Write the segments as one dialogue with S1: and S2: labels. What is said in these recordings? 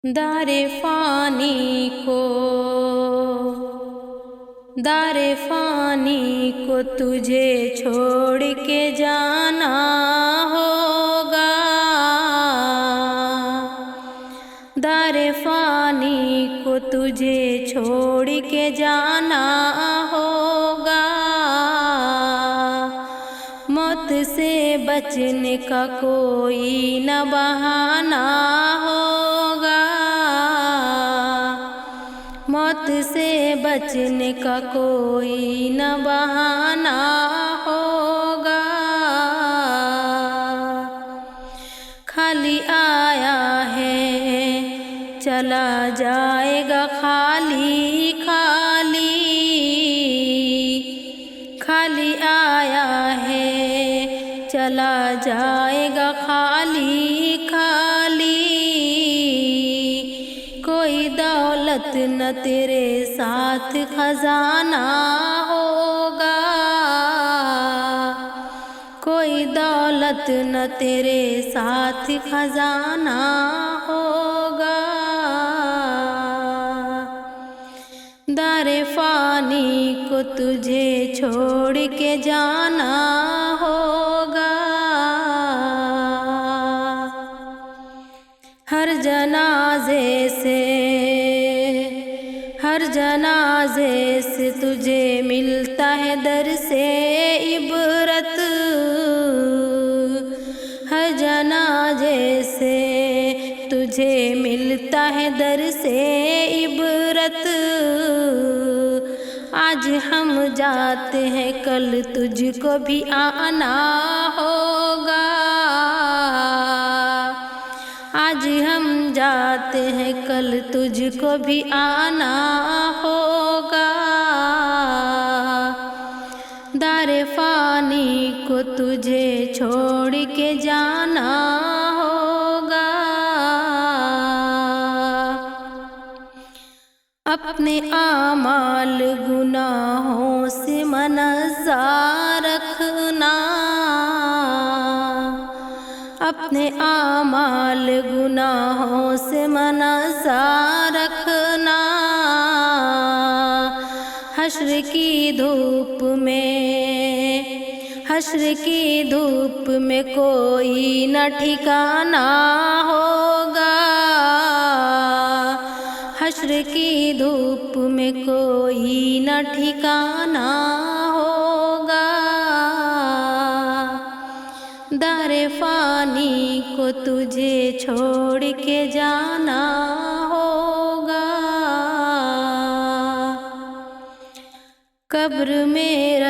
S1: दारे फानी को तुझे छोड़ के जाना होगा। दारे फानी को तुझे छोड़ के जाना होगा। मौत से बचने का कोई न बहाना होगा। मौत से बचने का कोई न बहाना होगा। खाली आया है चला जाएगा खाली खाली। खाली आया है चला जाएगा खाली खाली। कोई दौलत न तेरे साथ खजाना होगा। कोई दौलत न तेरे साथ खजाना होगा। दारे फानी को तुझे छोड़ के जाना होगा। हर जनाजे से तुझे मिलता है दर से इबरत। हर जनाजे से तुझे मिलता है दर से इबरत। आज हम जाते हैं कल तुझको भी आना होगा। आज हम जाते हैं कल तुझको भी आना होगा। दारे फानी को तुझे छोड़ के जाना होगा। अपने आमाल गुनाहों से मनज़्ज़ा रखना। अपने आमाल गुनाहों से मनज़्ज़ा रखना। हश्र की धूप में कोई न ठिकाना होगा। हश्र की धूप में कोई न ठिकाना होगा। दारे फानी को तुझे छोड़ के जाना होगा। कब्र में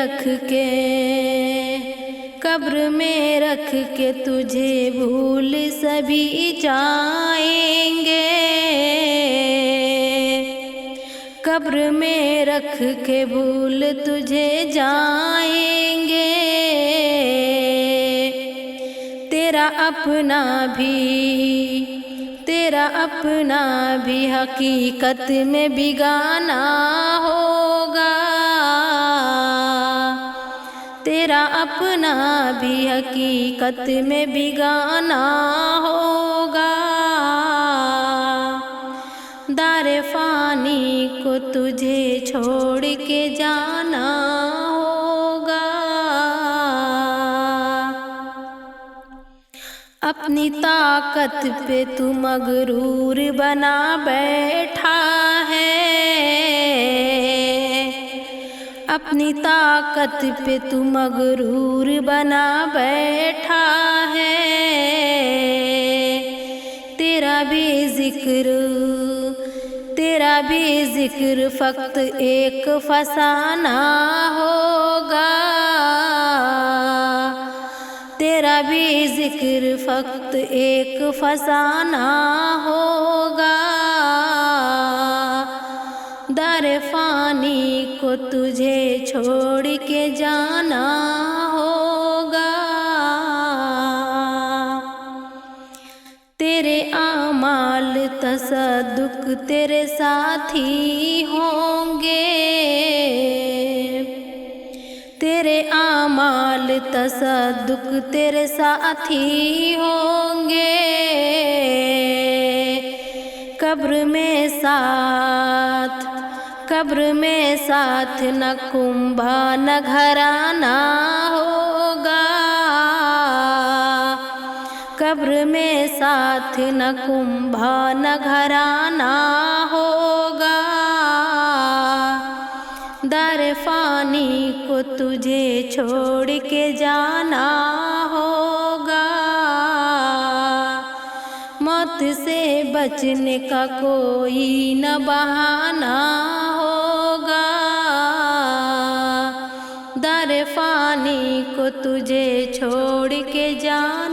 S1: रख के तुझे भूल सभी जाएंगे। कब्र में रख के भूल तुझे जाएंगे। तेरा अपना भी हकीकत में बिगाना होगा। तेरा अपना भी हकीकत में बिगाना होगा। दारे फानी को तुझे छोड़ के जाना होगा। अपनी ताकत पे तू मगरूर बना बैठा है। अपनी ताकत पे तू मगरूर बना बैठा है। तेरा भी जिक्र फक्त एक फसाना होगा। तेरा भी जिक्र फक्त एक फसाना होगा। दारे फानी को तुझे छोड़ के जाना होगा। तेरे आमाल तसद्दुक तेरे साथी होंगे। तेरे आमाल तसद्दुक तेरे साथी होंगे। कब्र में साथ न कुंभा न घराना होगा। कब्र में साथ न कुंभा न घराना होगा। दर फानी को तुझे छोड़ के जाना होगा। मौत से बचने का कोई न बहाना होगा। दर फानी को तुझे छोड़ के जाना